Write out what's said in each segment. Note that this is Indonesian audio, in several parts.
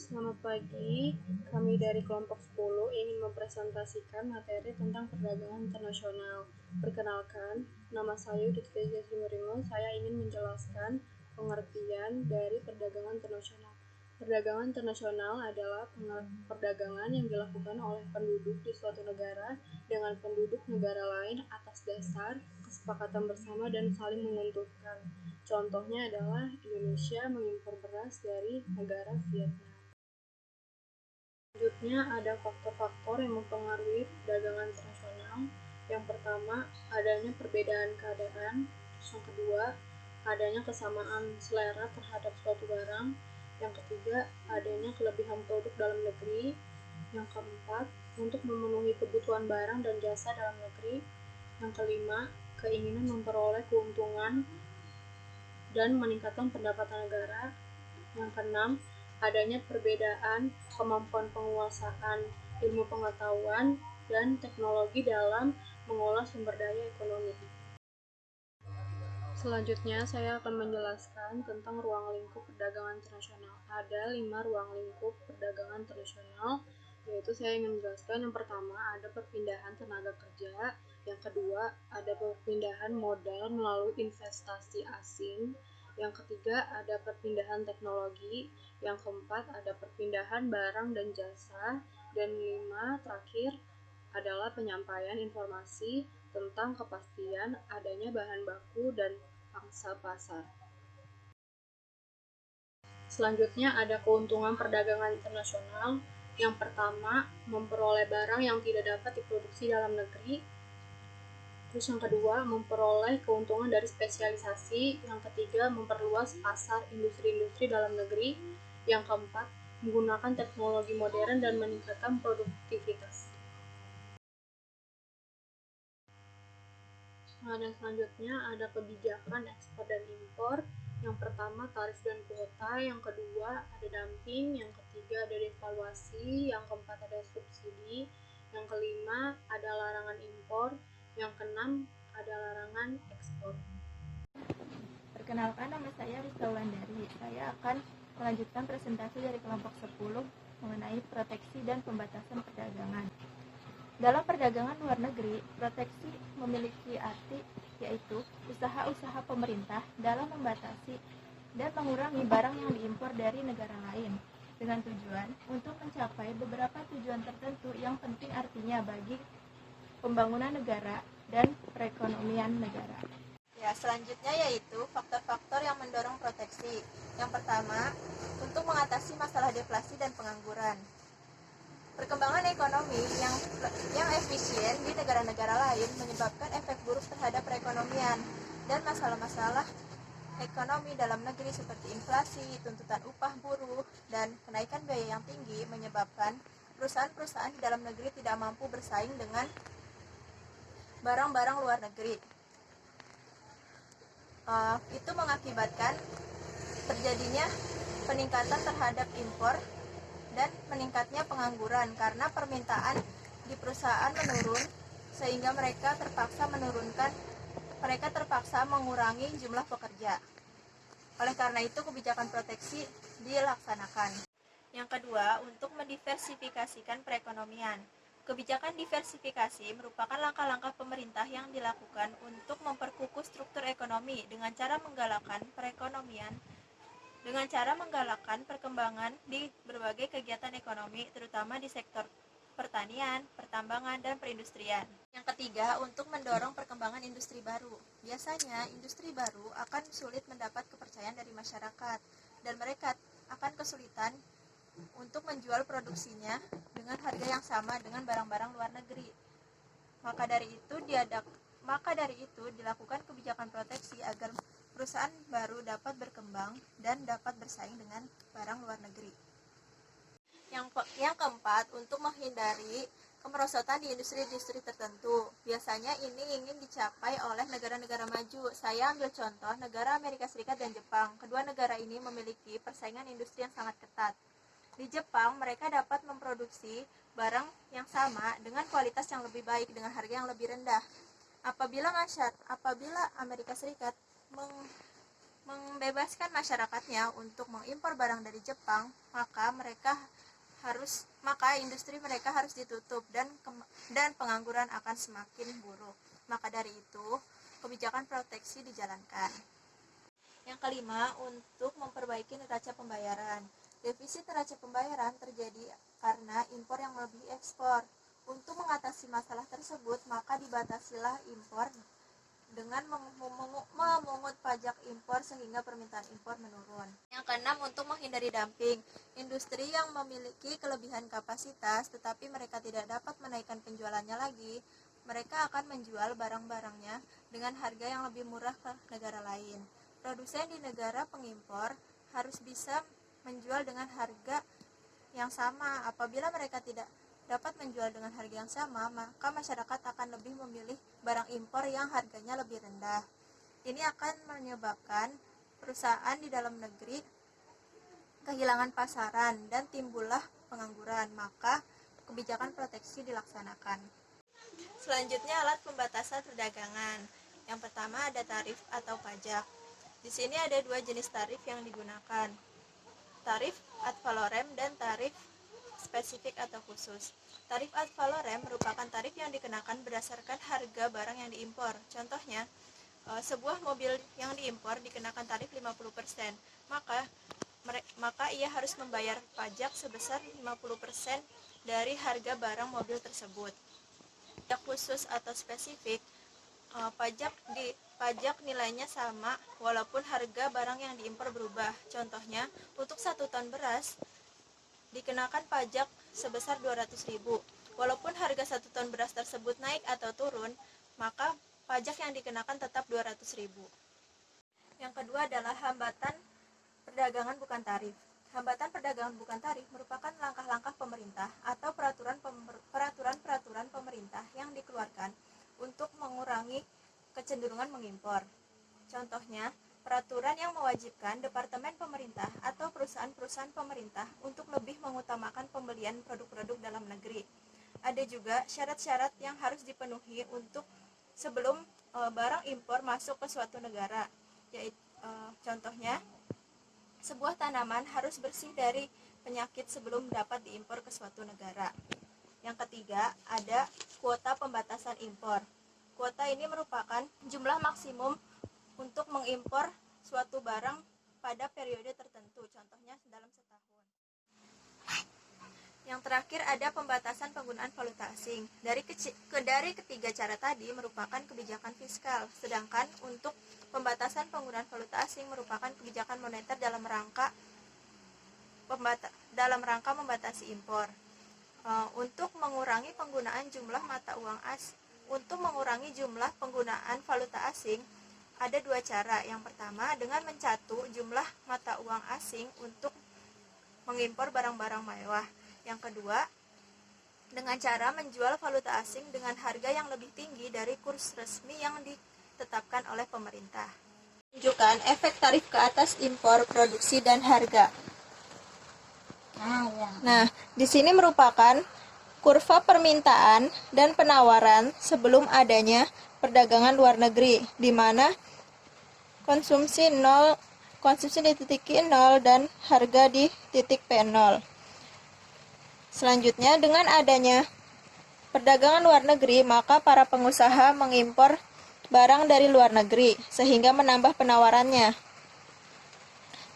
Selamat pagi, kami dari kelompok 10 ingin mempresentasikan materi tentang perdagangan internasional. Perkenalkan, nama saya Yudhistira Jasrimurimo. Saya ingin menjelaskan pengertian dari perdagangan internasional. Perdagangan internasional adalah perdagangan yang dilakukan oleh penduduk di suatu negara dengan penduduk negara lain atas dasar kesepakatan bersama dan saling menguntungkan. Contohnya adalah Indonesia mengimpor beras dari negara Vietnam. Selanjutnya ada faktor-faktor yang mempengaruhi perdagangan internasional. Yang pertama, adanya perbedaan keadaan. Yang kedua, adanya kesamaan selera terhadap suatu barang. Yang ketiga, adanya kelebihan produk dalam negeri. Yang keempat, untuk memenuhi kebutuhan barang dan jasa dalam negeri. Yang kelima, keinginan memperoleh keuntungan dan meningkatkan pendapatan negara. Yang keenam, adanya perbedaan kemampuan penguasaan ilmu pengetahuan dan teknologi dalam mengolah sumber daya ekonomi. Selanjutnya, saya akan menjelaskan tentang ruang lingkup perdagangan internasional. Ada 5 ruang lingkup perdagangan internasional, yaitu saya ingin menjelaskan yang pertama ada perpindahan tenaga kerja, yang kedua ada perpindahan modal melalui investasi asing, yang ketiga ada perpindahan teknologi, yang keempat ada perpindahan barang dan jasa, dan 5 terakhir adalah penyampaian informasi tentang kepastian adanya bahan baku dan pangsa pasar. Selanjutnya ada keuntungan perdagangan internasional. Yang pertama, memperoleh barang yang tidak dapat diproduksi dalam negeri. Terus yang kedua, memperoleh keuntungan dari spesialisasi. Yang ketiga, memperluas pasar industri-industri dalam negeri. Yang keempat, menggunakan teknologi modern dan meningkatkan produktivitas. Dan selanjutnya ada kebijakan ekspor dan impor. Yang pertama tarif dan kuota, yang kedua ada dumping, yang ketiga ada devaluasi, yang keempat ada subsidi, yang kelima ada larangan impor, yang keenam ada larangan ekspor. Perkenalkan, nama saya Rizka Wulandari. Saya akan melanjutkan presentasi dari kelompok 10 mengenai proteksi dan pembatasan perdagangan. Dalam perdagangan luar negeri, proteksi memiliki arti yaitu usaha-usaha pemerintah dalam membatasi dan mengurangi barang yang diimpor dari negara lain dengan tujuan untuk mencapai beberapa tujuan tertentu yang penting artinya bagi pembangunan negara dan perekonomian negara. Ya, selanjutnya yaitu faktor-faktor yang mendorong proteksi. Yang pertama, untuk mengatasi masalah deflasi dan pengangguran. Perkembangan ekonomi yang efisien di negara-negara lain menyebabkan efek buruk terhadap perekonomian dan masalah-masalah ekonomi dalam negeri seperti inflasi, tuntutan upah buruh, dan kenaikan biaya yang tinggi menyebabkan perusahaan-perusahaan di dalam negeri tidak mampu bersaing dengan barang-barang luar negeri. Itu mengakibatkan terjadinya peningkatan terhadap impor dan meningkatnya pengangguran karena permintaan di perusahaan menurun sehingga mereka terpaksa mengurangi jumlah pekerja. Oleh karena itu kebijakan proteksi dilaksanakan. Yang kedua, untuk mendiversifikasikan perekonomian. Kebijakan diversifikasi merupakan langkah-langkah pemerintah yang dilakukan untuk memperkukuh struktur ekonomi dengan cara menggalakkan perkembangan di berbagai kegiatan ekonomi, terutama di sektor pertanian, pertambangan, dan perindustrian. Yang ketiga, untuk mendorong perkembangan industri baru. Biasanya, industri baru akan sulit mendapat kepercayaan dari masyarakat, dan mereka akan kesulitan untuk menjual produksinya dengan harga yang sama dengan barang-barang luar negeri. Maka dari itu dilakukan kebijakan proteksi agar perusahaan baru dapat berkembang dan dapat bersaing dengan barang luar negeri. Yang keempat, untuk menghindari kemerosotan di industri-industri tertentu. Biasanya ini ingin dicapai oleh negara-negara maju. Saya ambil contoh negara Amerika Serikat dan Jepang. Kedua negara ini memiliki persaingan industri yang sangat ketat. Di Jepang, mereka dapat memproduksi barang yang sama dengan kualitas yang lebih baik dengan harga yang lebih rendah. Apabila Amerika Serikat membebaskan masyarakatnya untuk mengimpor barang dari Jepang, maka industri mereka harus ditutup dan pengangguran akan semakin buruk. Maka dari itu, kebijakan proteksi dijalankan. Yang kelima, untuk memperbaiki neraca pembayaran. Defisit neraca pembayaran terjadi karena impor yang melebihi ekspor. Untuk mengatasi masalah tersebut, maka dibatasilah impor dengan memungut pajak impor sehingga permintaan impor menurun. Yang keenam, untuk menghindari dumping. Industri yang memiliki kelebihan kapasitas tetapi mereka tidak dapat menaikkan penjualannya lagi, mereka akan menjual barang-barangnya dengan harga yang lebih murah ke negara lain. Produsen di negara pengimpor harus bisa menjual dengan harga yang sama. Apabila mereka tidak dapat menjual dengan harga yang sama, maka masyarakat akan lebih memilih barang impor yang harganya lebih rendah. Ini akan menyebabkan perusahaan di dalam negeri kehilangan pasaran dan timbullah pengangguran, maka kebijakan proteksi dilaksanakan. Selanjutnya, alat pembatasan perdagangan. Yang pertama ada tarif atau pajak. Di sini ada dua jenis tarif yang digunakan, tarif ad valorem dan tarif spesifik atau khusus. Tarif ad valorem merupakan tarif yang dikenakan berdasarkan harga barang yang diimpor. Contohnya, sebuah mobil yang diimpor dikenakan tarif 50%, maka ia harus membayar pajak sebesar 50% dari harga barang mobil tersebut. Pajak khusus atau spesifik, pajak nilainya sama walaupun harga barang yang diimpor berubah. Contohnya, untuk 1 ton beras dikenakan pajak sebesar 200.000. Walaupun harga 1 ton beras tersebut naik atau turun, maka pajak yang dikenakan tetap 200.000. Yang kedua adalah hambatan perdagangan bukan tarif. Hambatan perdagangan bukan tarif merupakan langkah-langkah pemerintah atau peraturan-peraturan pemerintah yang dikeluarkan untuk mengurangi kecenderungan mengimpor. Contohnya, peraturan yang mewajibkan departemen pemerintah atau perusahaan-perusahaan pemerintah untuk lebih mengutamakan pembelian produk-produk dalam negeri. Ada juga syarat-syarat yang harus dipenuhi sebelum barang impor masuk ke suatu negara. Contohnya, sebuah tanaman harus bersih dari penyakit sebelum dapat diimpor ke suatu negara. Yang ketiga, ada kuota pembatasan impor. Kuota ini merupakan jumlah maksimum untuk mengimpor suatu barang pada periode tertentu, contohnya dalam setahun. Yang terakhir ada pembatasan penggunaan valuta asing. Dari ketiga cara tadi merupakan kebijakan fiskal, sedangkan untuk pembatasan penggunaan valuta asing merupakan kebijakan moneter dalam rangka membatasi impor. Untuk mengurangi penggunaan jumlah penggunaan valuta asing, ada dua cara. Yang pertama, dengan mencatu jumlah mata uang asing untuk mengimpor barang-barang mewah. Yang kedua, dengan cara menjual valuta asing dengan harga yang lebih tinggi dari kurs resmi yang ditetapkan oleh pemerintah. Tunjukkan efek tarif ke atas impor, produksi, dan harga. Nah, di sini merupakan kurva permintaan dan penawaran sebelum adanya perdagangan luar negeri, di mana konsumsi di titik I0 dan harga di titik P0. Selanjutnya, dengan adanya perdagangan luar negeri, maka para pengusaha mengimpor barang dari luar negeri sehingga menambah penawarannya.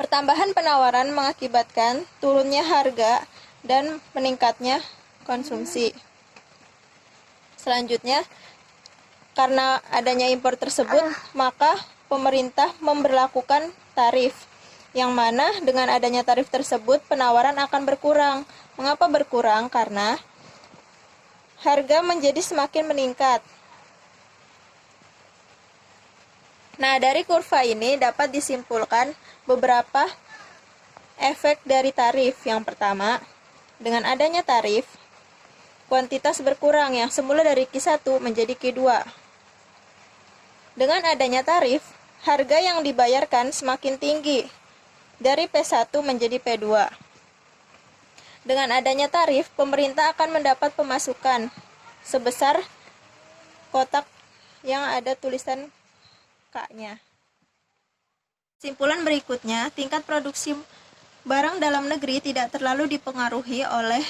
Pertambahan penawaran mengakibatkan turunnya harga dan meningkatnya konsumsi. Selanjutnya, karena adanya impor tersebut, maka pemerintah memberlakukan tarif, yang mana dengan adanya tarif tersebut penawaran akan berkurang. Mengapa berkurang? Karena harga menjadi semakin meningkat. Nah, dari kurva ini dapat disimpulkan beberapa efek dari tarif. Yang pertama, dengan adanya tarif, kuantitas berkurang yang semula dari Q1 menjadi Q2. Dengan adanya tarif, harga yang dibayarkan semakin tinggi, dari P1 menjadi P2. Dengan adanya tarif, pemerintah akan mendapat pemasukan sebesar kotak yang ada tulisan K-nya. Kesimpulan berikutnya, tingkat produksi barang dalam negeri tidak terlalu dipengaruhi oleh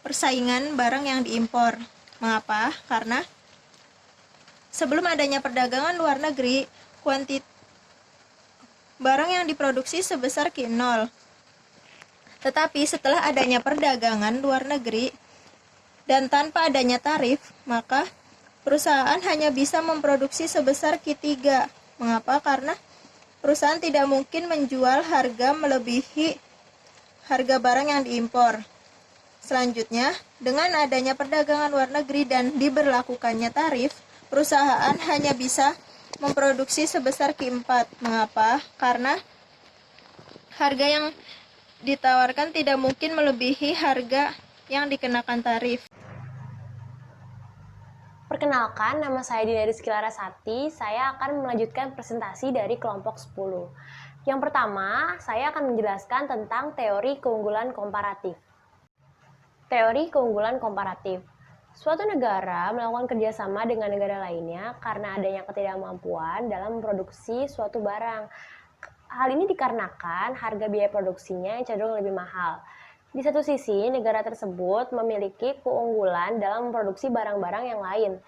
persaingan barang yang diimpor. Mengapa? Karena sebelum adanya perdagangan luar negeri, kuantitas barang yang diproduksi sebesar nol. Tetapi setelah adanya perdagangan luar negeri dan tanpa adanya tarif, maka perusahaan hanya bisa memproduksi sebesar Q3. Mengapa? Karena perusahaan tidak mungkin menjual harga melebihi harga barang yang diimpor. Selanjutnya, dengan adanya perdagangan luar negeri dan diberlakukannya tarif, perusahaan hanya bisa memproduksi sebesar Q4. Mengapa? Karena harga yang ditawarkan tidak mungkin melebihi harga yang dikenakan tarif. Perkenalkan, nama saya Dina Rizky Larasati. Saya akan melanjutkan presentasi dari kelompok 10. Yang pertama, saya akan menjelaskan tentang teori keunggulan komparatif. Teori keunggulan komparatif. Suatu negara melakukan kerjasama dengan negara lainnya karena adanya ketidakmampuan dalam memproduksi suatu barang. Hal ini dikarenakan harga biaya produksinya yang cenderung lebih mahal. Di satu sisi, negara tersebut memiliki keunggulan dalam memproduksi barang-barang yang lain,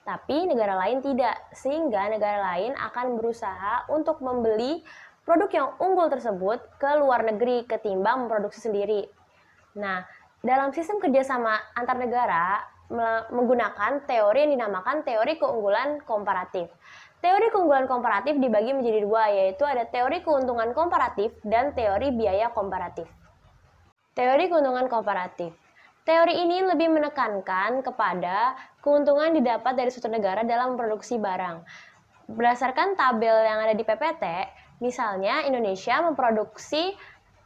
tapi negara lain tidak, sehingga negara lain akan berusaha untuk membeli produk yang unggul tersebut ke luar negeri ketimbang memproduksi sendiri. Nah, dalam sistem kerjasama antar negara menggunakan teori yang dinamakan teori keunggulan komparatif. Teori keunggulan komparatif dibagi menjadi dua, yaitu ada teori keuntungan komparatif dan teori biaya komparatif. Teori keuntungan komparatif. Teori ini lebih menekankan kepada keuntungan didapat dari suatu negara dalam memproduksi barang. Berdasarkan tabel yang ada di PPT, misalnya Indonesia memproduksi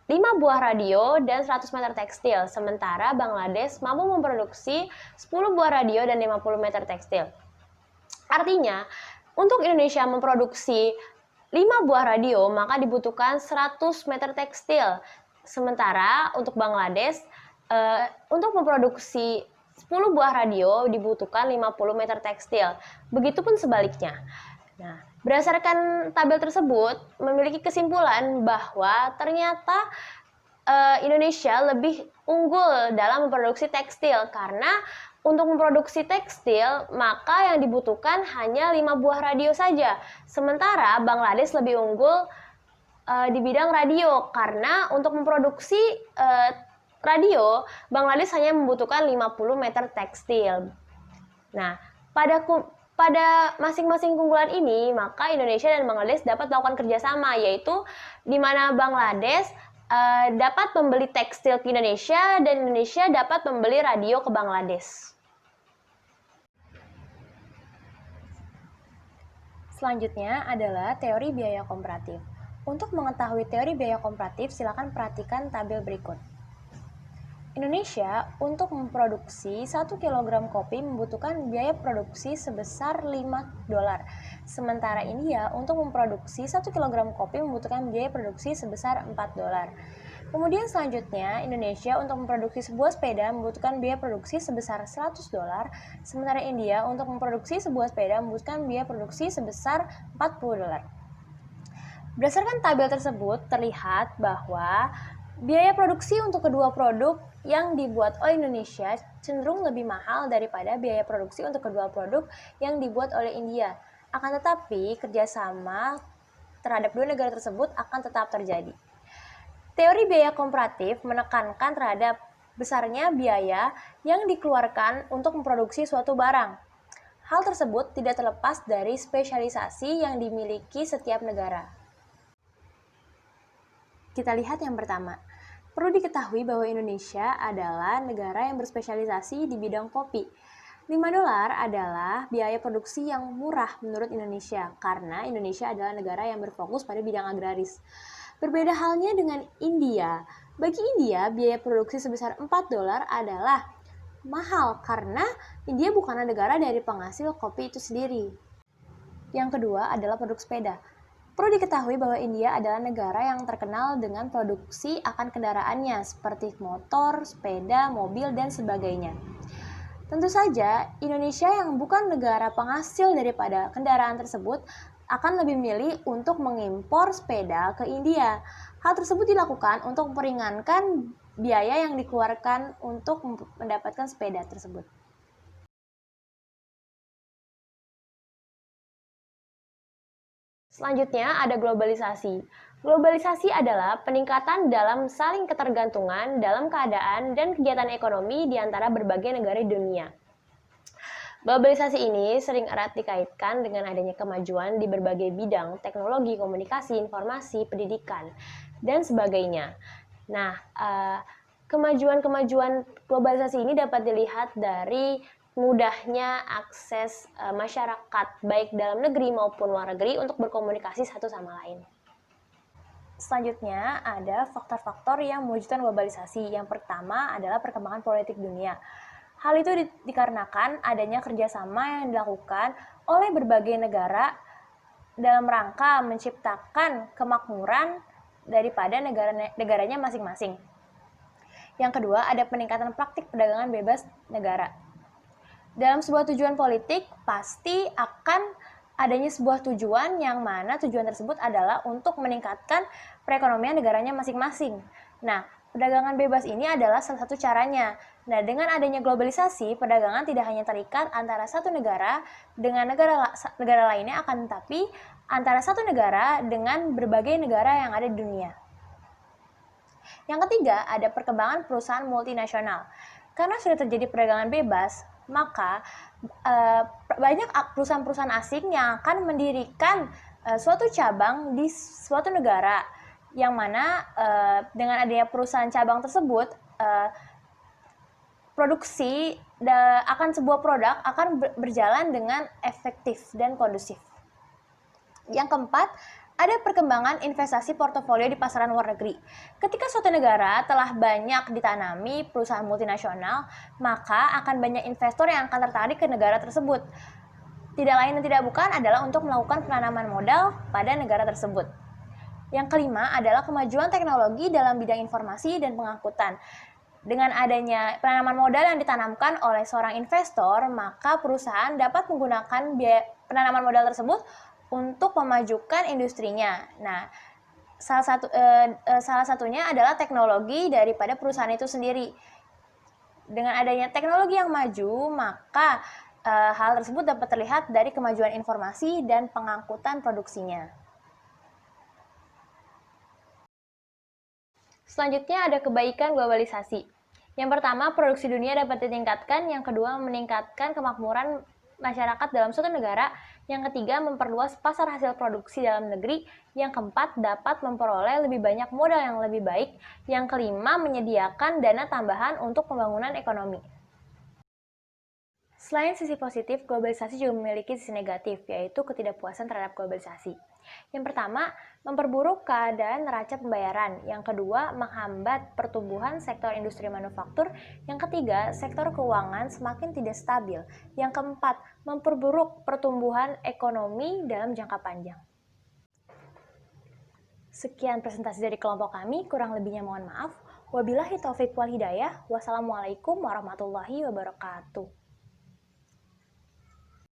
5 buah radio dan 100 meter tekstil, sementara Bangladesh mampu memproduksi 10 buah radio dan 50 meter tekstil. Artinya, untuk Indonesia memproduksi 5 buah radio, maka dibutuhkan 100 meter tekstil. Sementara untuk Bangladesh, untuk memproduksi 10 buah radio dibutuhkan 50 meter tekstil. Begitupun sebaliknya. Nah, berdasarkan tabel tersebut, memiliki kesimpulan bahwa ternyata Indonesia lebih unggul dalam memproduksi tekstil karena untuk memproduksi tekstil, maka yang dibutuhkan hanya 5 buah radio saja. Sementara Bangladesh lebih unggul di bidang radio karena untuk memproduksi radio, Bangladesh hanya membutuhkan 50 meter tekstil. Nah, pada masing-masing keunggulan ini, maka Indonesia dan Bangladesh dapat melakukan kerjasama, yaitu di mana Bangladesh dapat membeli tekstil ke Indonesia dan Indonesia dapat membeli radio ke Bangladesh. Selanjutnya adalah teori biaya komparatif. Untuk mengetahui teori biaya komparatif, silakan perhatikan tabel berikut. Indonesia untuk memproduksi 1 kg kopi membutuhkan biaya produksi sebesar $5. Sementara India untuk memproduksi 1 kg kopi membutuhkan biaya produksi sebesar $4. Kemudian selanjutnya, Indonesia untuk memproduksi sebuah sepeda membutuhkan biaya produksi sebesar $100, sementara India untuk memproduksi sebuah sepeda membutuhkan biaya produksi sebesar $40. Berdasarkan tabel tersebut, terlihat bahwa biaya produksi untuk kedua produk yang dibuat oleh Indonesia cenderung lebih mahal daripada biaya produksi untuk kedua produk yang dibuat oleh India. Akan tetapi, kerjasama terhadap dua negara tersebut akan tetap terjadi. Teori biaya komparatif menekankan terhadap besarnya biaya yang dikeluarkan untuk memproduksi suatu barang. Hal tersebut tidak terlepas dari spesialisasi yang dimiliki setiap negara. Kita lihat yang pertama. Perlu diketahui bahwa Indonesia adalah negara yang berspesialisasi di bidang kopi. $5 adalah biaya produksi yang murah menurut Indonesia, karena Indonesia adalah negara yang berfokus pada bidang agraris. Berbeda halnya dengan India. Bagi India, biaya produksi sebesar $4 adalah mahal, karena India bukanlah negara dari penghasil kopi itu sendiri. Yang kedua adalah produk sepeda. Perlu diketahui bahwa India adalah negara yang terkenal dengan produksi akan kendaraannya seperti motor, sepeda, mobil, dan sebagainya. Tentu saja, Indonesia yang bukan negara penghasil daripada kendaraan tersebut akan lebih memilih untuk mengimpor sepeda ke India. Hal tersebut dilakukan untuk meringankan biaya yang dikeluarkan untuk mendapatkan sepeda tersebut. Selanjutnya ada globalisasi. Globalisasi adalah peningkatan dalam saling ketergantungan dalam keadaan dan kegiatan ekonomi di antara berbagai negara di dunia. Globalisasi ini sering erat dikaitkan dengan adanya kemajuan di berbagai bidang teknologi, komunikasi, informasi, pendidikan, dan sebagainya. Nah, kemajuan-kemajuan globalisasi ini dapat dilihat dari mudahnya akses masyarakat baik dalam negeri maupun luar negeri untuk berkomunikasi satu sama lain. Selanjutnya ada faktor-faktor yang mewujudkan globalisasi. Yang pertama adalah perkembangan politik dunia. Hal itu dikarenakan adanya kerjasama yang dilakukan oleh berbagai negara dalam rangka menciptakan kemakmuran daripada negaranya masing-masing. Yang kedua, ada peningkatan praktik perdagangan bebas negara. Dalam sebuah tujuan politik, pasti akan adanya sebuah tujuan yang mana tujuan tersebut adalah untuk meningkatkan perekonomian negaranya masing-masing. Nah, perdagangan bebas ini adalah salah satu caranya. Nah, dengan adanya globalisasi, perdagangan tidak hanya terikat antara satu negara dengan negara lainnya, akan tetapi antara satu negara dengan berbagai negara yang ada di dunia. Yang ketiga, ada perkembangan perusahaan multinasional. Karena sudah terjadi perdagangan bebas, maka banyak perusahaan-perusahaan asing yang akan mendirikan suatu cabang di suatu negara, yang mana dengan adanya perusahaan cabang tersebut, produksi akan sebuah produk akan berjalan dengan efektif dan kondusif. Yang keempat, ada perkembangan investasi portofolio di pasaran luar negeri. Ketika suatu negara telah banyak ditanami perusahaan multinasional, maka akan banyak investor yang akan tertarik ke negara tersebut. Tidak lain dan tidak bukan adalah untuk melakukan penanaman modal pada negara tersebut. Yang kelima adalah kemajuan teknologi dalam bidang informasi dan pengangkutan. Dengan adanya penanaman modal yang ditanamkan oleh seorang investor, maka perusahaan dapat menggunakan biaya penanaman modal tersebut untuk memajukan industrinya. Nah, salah satunya adalah teknologi daripada perusahaan itu sendiri. Dengan adanya teknologi yang maju, maka hal tersebut dapat terlihat dari kemajuan informasi dan pengangkutan produksinya. Selanjutnya ada kebaikan globalisasi. Yang pertama, produksi dunia dapat ditingkatkan. Yang kedua, meningkatkan kemakmuran masyarakat dalam suatu negara. Yang ketiga, memperluas pasar hasil produksi dalam negeri. Yang keempat, dapat memperoleh lebih banyak modal yang lebih baik. Yang kelima, menyediakan dana tambahan untuk pembangunan ekonomi. Selain sisi positif, globalisasi juga memiliki sisi negatif, yaitu ketidakpuasan terhadap globalisasi. Yang pertama, memperburuk keadaan neraca pembayaran. Yang kedua, menghambat pertumbuhan sektor industri manufaktur. Yang ketiga, sektor keuangan semakin tidak stabil. Yang keempat, memperburuk pertumbuhan ekonomi dalam jangka panjang. Sekian presentasi dari kelompok kami, kurang lebihnya mohon maaf. Wabillahi taufiq wal hidayah. Wassalamualaikum warahmatullahi wabarakatuh.